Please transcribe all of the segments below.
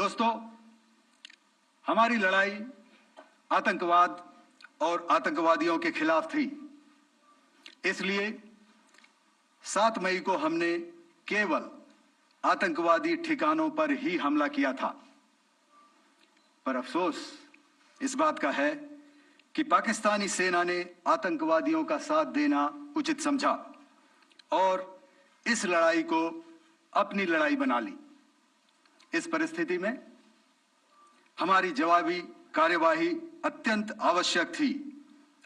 दोस्तों, हमारी लड़ाई आतंकवाद और आतंकवादियों के खिलाफ थी। इसलिए 7 मई को हमने केवल आतंकवादी ठिकानों पर ही हमला किया था। पर अफसोस इस बात का है कि पाकिस्तानी सेना ने आतंकवादियों का साथ देना उचित समझा और इस लड़ाई को अपनी लड़ाई बना ली। इस परिस्थिति में हमारी जवाबी कार्यवाही अत्यंत आवश्यक थी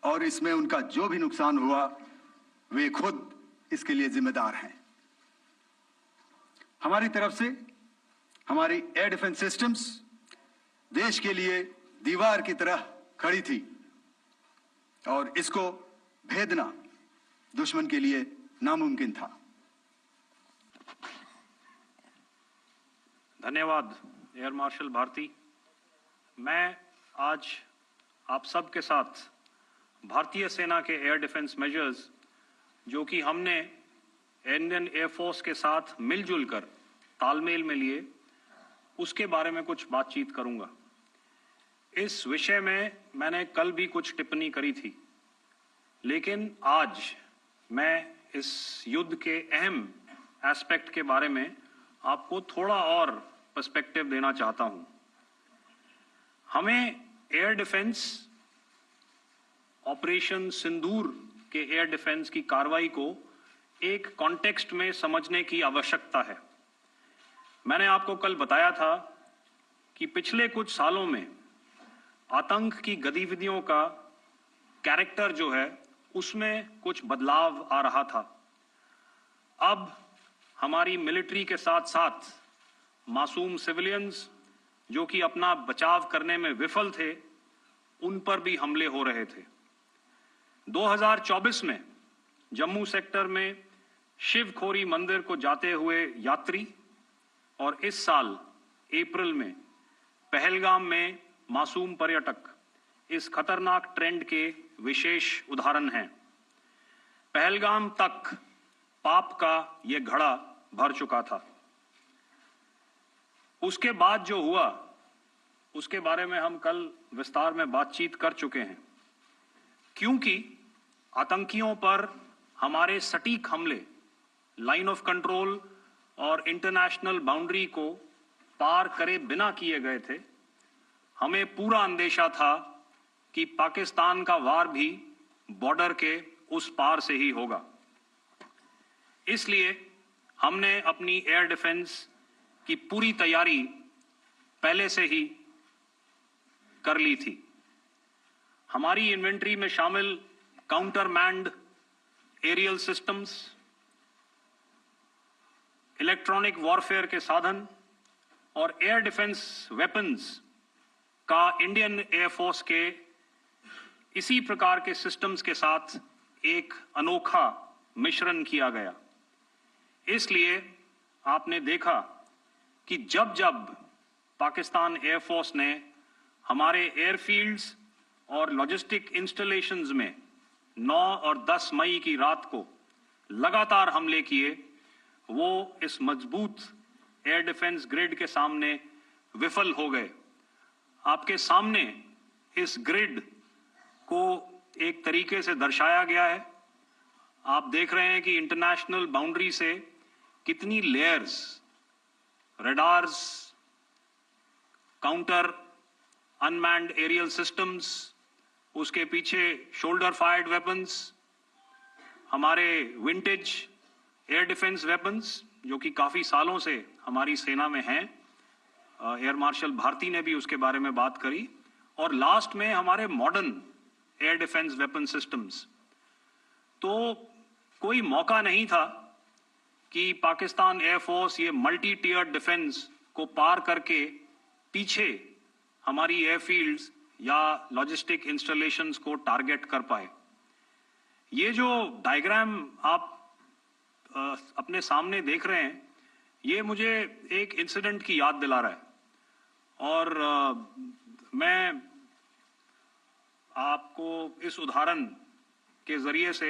और इसमें उनका जो भी नुकसान हुआ वे खुद इसके लिए जिम्मेदार हैं। हमारी तरफ से हमारी एयर डिफेंस सिस्टम्स देश के लिए दीवार की तरह खड़ी थी और इसको भेदना दुश्मन के लिए नामुमकिन था। धन्यवाद एयर मार्शल भारती। मैं आज आप सब के साथ भारतीय सेना के एयर डिफेंस मेजर्स जो कि हमने इंडियन एयरफोर्स के साथ मिलजुल कर तालमेल में लिए, उसके बारे में कुछ बातचीत करूंगा। इस विषय में मैंने कल भी कुछ टिप्पणी करी थी, लेकिन आज मैं इस युद्ध के अहम एस्पेक्ट के बारे में आपको थोड़ा और पर्सपेक्टिव देना चाहता हूं। हमें एयर डिफेंस ऑपरेशन सिंदूर के एयर डिफेंस की कार्रवाई को एक कॉन्टेक्स्ट में समझने की आवश्यकता है। मैंने आपको कल बताया था कि पिछले कुछ सालों में आतंक की गतिविधियों का कैरेक्टर जो है उसमें कुछ बदलाव आ रहा था। अब हमारी मिलिट्री के साथ साथ मासूम सिविलियंस जो कि अपना बचाव करने में विफल थे, उन पर भी हमले हो रहे थे। 2024 में जम्मू सेक्टर में शिवखोरी मंदिर को जाते हुए यात्री और इस साल अप्रैल में पहलगाम में मासूम पर्यटक इस खतरनाक ट्रेंड के विशेष उदाहरण हैं। पहलगाम तक पाप का ये घड़ा भर चुका था। उसके बाद जो हुआ उसके बारे में हम कल विस्तार में बातचीत कर चुके हैं। क्योंकि आतंकियों पर हमारे सटीक हमले लाइन ऑफ कंट्रोल और इंटरनेशनल बाउंड्री को पार करे बिना किए गए थे, हमें पूरा अंदेशा था कि पाकिस्तान का वार भी बॉर्डर के उस पार से ही होगा। इसलिए हमने अपनी एयर डिफेंस की पूरी तैयारी पहले से ही कर ली थी। हमारी इन्वेंट्री में शामिल counter manned aerial systems, electronic warfare के साधन और एयर डिफेंस वेपन्स का इंडियन एयरफोर्स के इसी प्रकार के सिस्टम्स के साथ एक अनोखा मिश्रण किया गया। इसलिए आपने देखा कि जब जब पाकिस्तान एयरफोर्स ने हमारे एयरफील्ड्स और लॉजिस्टिक इंस्टॉलेशंस में 9 और 10 मई की रात को लगातार हमले किए, वो इस मजबूत एयर डिफेंस ग्रिड के सामने विफल हो गए। आपके सामने इस ग्रिड को एक तरीके से दर्शाया गया है। आप देख रहे हैं कि इंटरनेशनल बाउंड्री से कितनी layers, radars, counter unmanned aerial systems, उसके पीछे शोल्डर फायर्ड वेपन्स, हमारे विंटेज एयर डिफेंस वेपन्स जो कि काफी सालों से हमारी सेना में हैं। एयर मार्शल भारती ने भी उसके बारे में बात करी। और लास्ट में हमारे modern air defence weapon systems. तो कोई मौका नहीं था कि पाकिस्तान एयरफोर्स ये मल्टी टियर डिफेंस को पार करके पीछे हमारी एयरफील्ड्स या लॉजिस्टिक इंस्टॉलेशंस को टारगेट कर पाए। ये जो डायग्राम आप अपने सामने देख रहे हैं, ये मुझे एक इंसिडेंट की याद दिला रहा है और मैं आपको इस उदाहरण के जरिए से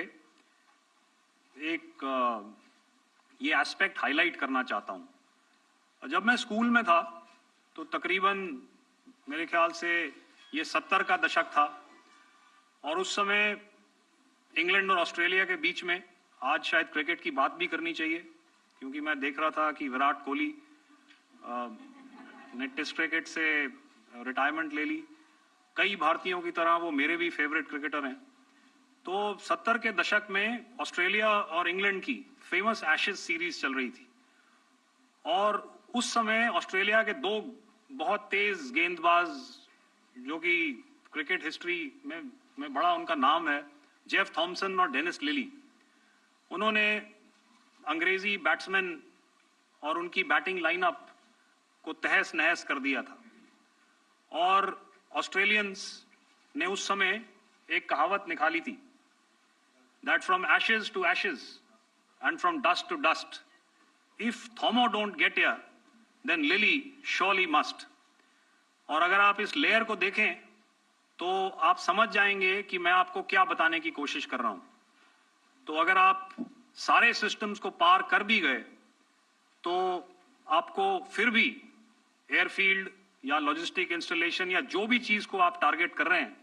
एक ये एस्पेक्ट हाईलाइट करना चाहता हूं। जब मैं स्कूल में था तो तकरीबन मेरे ख्याल से ये 70 का दशक था और उस समय इंग्लैंड और ऑस्ट्रेलिया के बीच में, आज शायद क्रिकेट की बात भी करनी चाहिए क्योंकि मैं देख रहा था कि विराट कोहली ने टेस्ट क्रिकेट से रिटायरमेंट ले ली। कई भारतीयों की तरह वो मेरे भी फेवरेट क्रिकेटर हैं। तो 70 के दशक में ऑस्ट्रेलिया और इंग्लैंड की फेमस एशेज सीरीज चल रही थी और उस समय ऑस्ट्रेलिया के दो बहुत तेज गेंदबाज जो कि क्रिकेट हिस्ट्री में बड़ा उनका नाम है, जेफ थॉमसन और डेनिस लिली, उन्होंने अंग्रेजी बैट्समैन और उनकी बैटिंग लाइनअप को तहस नहस कर दिया था। और ऑस्ट्रेलियंस ने उस समय एक कहावत निकाली थी, that from ashes to ashes and from dust to dust, if Thommo don't get here then Lillee surely must. और अगर आप इस लेयर को देखें तो आप समझ जाएंगे कि मैं आपको क्या बताने की कोशिश कर रहा हूं। तो अगर आप सारे सिस्टम्स को पार कर भी गए तो आपको फिर भी एयरफील्ड या लॉजिस्टिक इंस्टॉलेशन या जो भी चीज को आप टारगेट कर रहे हैं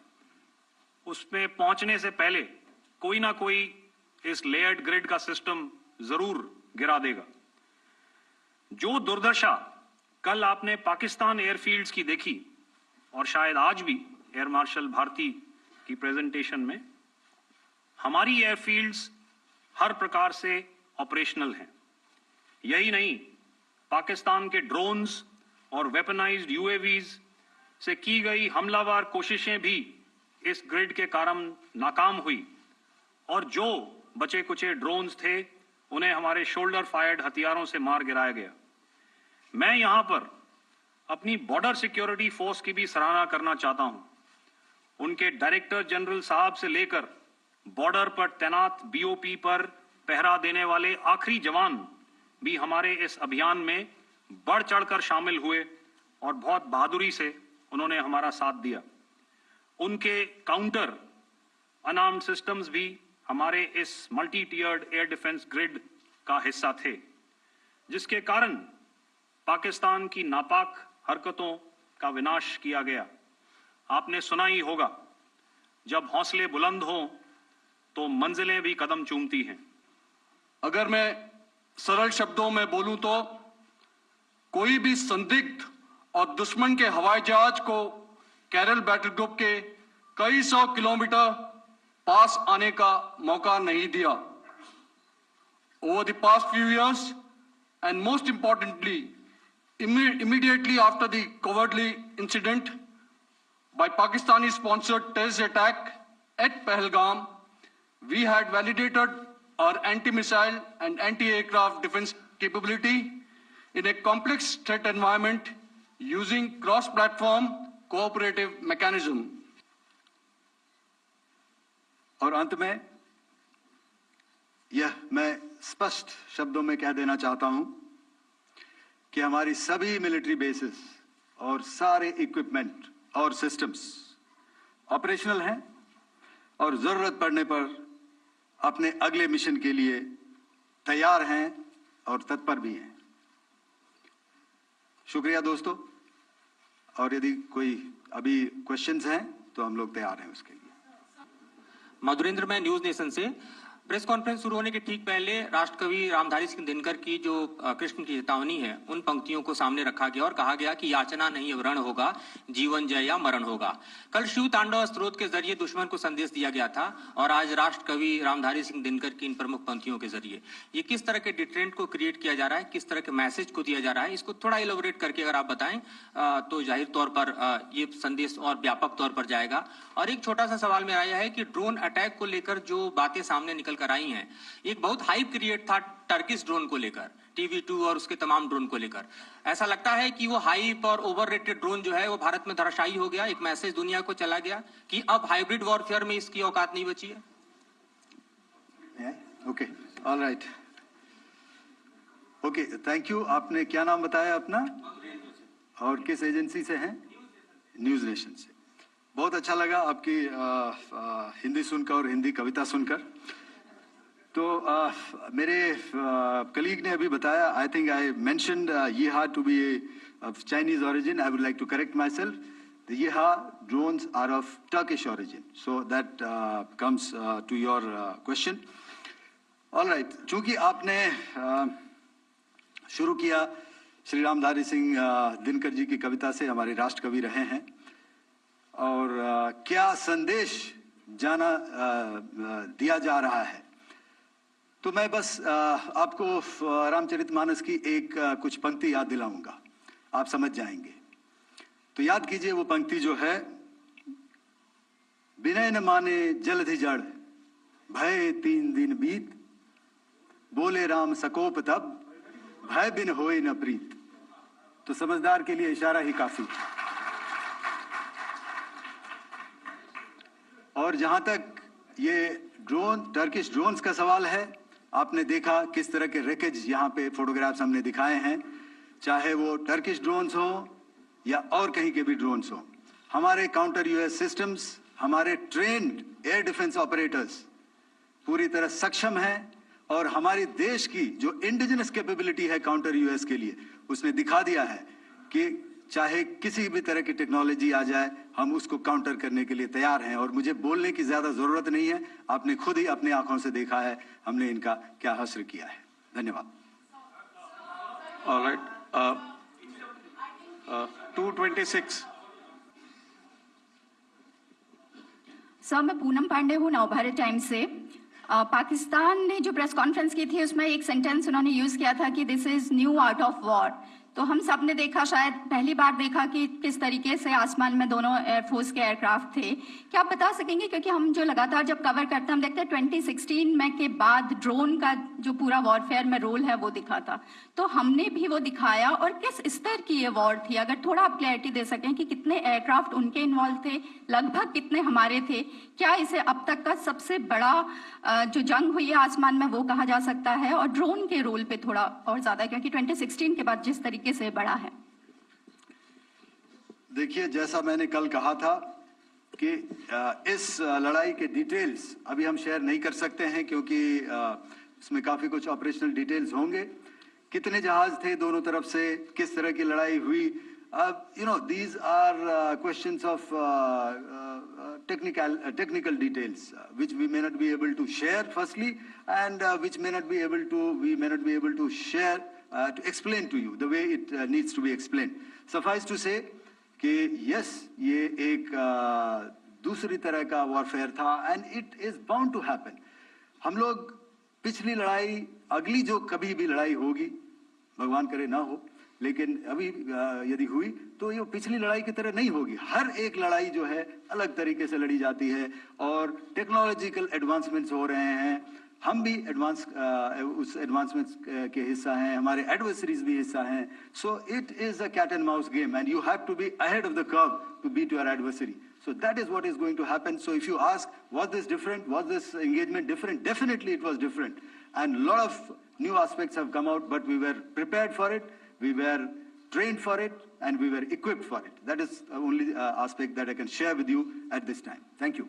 उसमें पहुंचने से पहले कोई ना कोई इस लेयर्ड ग्रिड का सिस्टम जरूर गिरा देगा। जो दुर्दशा कल आपने पाकिस्तान एयरफील्ड्स की देखी और शायद आज भी एयर मार्शल भारती की प्रेजेंटेशन में, हमारी एयरफील्ड्स हर प्रकार से ऑपरेशनल हैं। यही नहीं, पाकिस्तान के ड्रोन्स और वेपनाइज्ड यूएवीज से की गई हमलावर कोशिशें भी इस ग्रिड के कारण नाकाम हुई और जो बचे कुचे ड्रोन्स थे उन्हें हमारे शोल्डर फायर्ड हथियारों से मार गिराया गया। मैं यहां पर अपनी बॉर्डर सिक्योरिटी फोर्स की भी सराहना करना चाहता हूं। उनके डायरेक्टर जनरल साहब से लेकर बॉर्डर पर तैनात बीओपी पर पहरा देने वाले आखिरी जवान भी हमारे इस अभियान में बढ़ चढ़कर शामिल हुए और बहुत बहादुरी से उन्होंने हमारा साथ दिया। उनके काउंटर अनार्म्ड सिस्टम्स भी हमारे इस मल्टी टियर्ड एयर डिफेंस ग्रिड का हिस्सा थे, जिसके कारण पाकिस्तान की नापाक हरकतों का विनाश किया गया। आपने सुना ही होगा, जब हौसले बुलंद हों तो मंजिलें भी कदम चूमती हैं। अगर मैं सरल शब्दों में बोलूं तो कोई भी संदिग्ध और दुश्मन के हवाई जहाज को कैरल बैटल ग्रुप के कई सौ किलोमीटर पास आने का मौका नहीं दिया। Over the past few years, and most importantly, immediately after the cowardly incident by Pakistani-sponsored terrorist attack at Pahalgam, we had validated our anti-missile and anti-aircraft defense capability in a complex threat environment using cross-platform cooperative mechanism. और अंत में यह मैं स्पष्ट शब्दों में कह देना चाहता हूं कि हमारी सभी मिलिट्री बेसिस और सारे इक्विपमेंट और सिस्टम्स ऑपरेशनल हैं और जरूरत पड़ने पर अपने अगले मिशन के लिए तैयार हैं और तत्पर भी हैं। शुक्रिया दोस्तों, और यदि कोई अभी क्वेश्चंस हैं तो हम लोग तैयार हैं उसके लिए। मधुरेंद्र, मैं न्यूज नेशन से। प्रेस कॉन्फ्रेंस शुरू होने के ठीक पहले राष्ट्रकवि रामधारी सिंह दिनकर की जो कृष्ण की चेतावनी है, उन पंक्तियों को सामने रखा गया और कहा गया कि याचना नहीं अब रण होगा, जीवन जय या मरण होगा। कल शिव तांडव स्त्रोत के जरिए दुश्मन को संदेश दिया गया था और आज राष्ट्रकवि रामधारी सिंह दिनकर की इन प्रमुख पंक्तियों के जरिए ये किस तरह के डिटरेंट को क्रिएट किया जा रहा है, किस तरह के मैसेज को दिया जा रहा है, इसको थोड़ा इलेबोरेट करके अगर आप बताएं तो जाहिर तौर पर ये संदेश और व्यापक तौर पर जाएगा। और एक छोटा सा सवाल मेरा यह है कि ड्रोन अटैक को लेकर जो बातें सामने निकल कर आई हैं, एक बहुत हाइप क्रिएट था टर्किश ड्रोन को लेकर, TV2 और उसके तमाम ड्रोन को लेकर। ऐसा लगता है कि वो हाइप और ओवररेटेड ड्रोन जो है वो भारत में धराशायी हो गया। एक मैसेज दुनिया को चला गया कि अब हाइब्रिड वॉरफेयर में इसकी औकात नहीं बची है। Okay, all right, okay, thank you. आपने क्या नाम बताया अपना और किस एजेंसी से हैं? न्यूज नेशन से। बहुत अच्छा लगा आपकी हिंदी सुनकर और हिंदी कविता सुनकर। तो मेरे कलीग ने अभी बताया, I think I mentioned Yeha to be of Chinese origin. I would like to correct myself. The Yeha drones are of Turkish origin. So that comes to your question. All right. चूंकि आपने शुरू किया श्री रामधारी सिंह दिनकर जी की कविता से, हमारे राष्ट्र कवि रहे हैं, और क्या संदेश दिया जा रहा है, तो मैं बस आपको रामचरितमानस की एक कुछ पंक्ति याद दिलाऊंगा, आप समझ जाएंगे। तो याद कीजिए वो पंक्ति जो है, विनय न माने जलधि जड़, भय 3 दिन बीत, बोले राम सकोप तब, भय बिन होए न प्रीत। तो समझदार के लिए इशारा ही काफी। और जहां तक ये टर्किश ड्रोन्स का सवाल है, आपने देखा किस तरह के रेकेज यहाँ पे फोटोग्राफ्स हमने दिखाए हैं, चाहे वो टर्किश ड्रोन्स हो या और कहीं के भी ड्रोन्स हो। हमारे काउंटर यूएस सिस्टम्स, हमारे ट्रेन्ड एयर डिफेंस ऑपरेटर्स पूरी तरह सक्षम हैं, और हमारी देश की जो इंडिजिनस कैपेबिलिटी है काउंटर यूएस के लिए, उसने दिखा दिया है कि चाहे किसी भी तरह की टेक्नोलॉजी आ जाए, हम उसको काउंटर करने के लिए तैयार हैं। और मुझे बोलने की ज्यादा जरूरत नहीं है, आपने खुद ही अपनी आंखों से देखा है हमने इनका क्या हश्र किया है। धन्यवाद। ऑलराइट, 226। सर, मैं पूनम पांडे हूँ, नवभारत टाइम्स से। पाकिस्तान ने जो प्रेस कॉन्फ्रेंस की थी उसमें एक सेंटेंस उन्होंने यूज किया था कि this is new art of war. तो हम सब ने देखा, शायद पहली बार देखा कि किस तरीके से आसमान में दोनों एयरफोर्स के एयरक्राफ्ट थे। क्या आप बता सकेंगे, क्योंकि हम जो लगातार जब कवर करते हैं हम देखते हैं 2016 में के बाद ड्रोन का जो पूरा वॉरफेयर में रोल है वो दिखा था, तो हमने भी वो दिखाया, और किस स्तर की ये वॉर थी, अगर थोड़ा आप क्लैरिटी दे सकें कि कितने एयरक्राफ्ट उनके इन्वॉल्व थे, लगभग कितने हमारे थे, क्या इसे अब तक का सबसे बड़ा जो जंग हुई है आसमान में वो कहा जा सकता है, और ड्रोन के रोल पे थोड़ा और ज्यादा, क्योंकि 2016 के बाद जिस तरीके से बड़ा है। देखिए, जैसा मैंने कल कहा था कि इस लड़ाई के डिटेल्स अभी हम शेयर नहीं कर सकते हैं, क्योंकि इसमें काफी कुछ ऑपरेशनल डिटेल्स होंगे। कितने जहाज थे दोनों तरफ से, किस तरह की लड़ाई हुई, these are questions of technical details which we may not be able to share firstly, and which we may not be able to share to explain to you the way it needs to be explained. Suffice to say कि yes, ये एक दूसरी तरह का warfare था, and it is bound to happen. हम लोग पिछली लड़ाई, अगली जो कभी भी लड़ाई होगी, भगवान करे ना हो, लेकिन अभी यदि हुई तो ये पिछली लड़ाई की तरह नहीं होगी। हर एक लड़ाई जो है अलग तरीके से लड़ी जाती है, और टेक्नोलॉजिकल एडवांसमेंट्स हो रहे हैं, हम भी उस एडवांसमेंट्स के हिस्सा हैं, हमारे एडवर्सरीज भी हिस्सा हैं। So it is a cat and mouse game, and you have to be ahead of the curve to beat your adversary. So that is what is going to happen. So if you ask, was this different? Was this engagement different? Definitely it was different. And a lot of new aspects have come out, but we were prepared for it, we were trained for it, and we were equipped for it. That is the only aspect that I can share with you at this time. Thank you.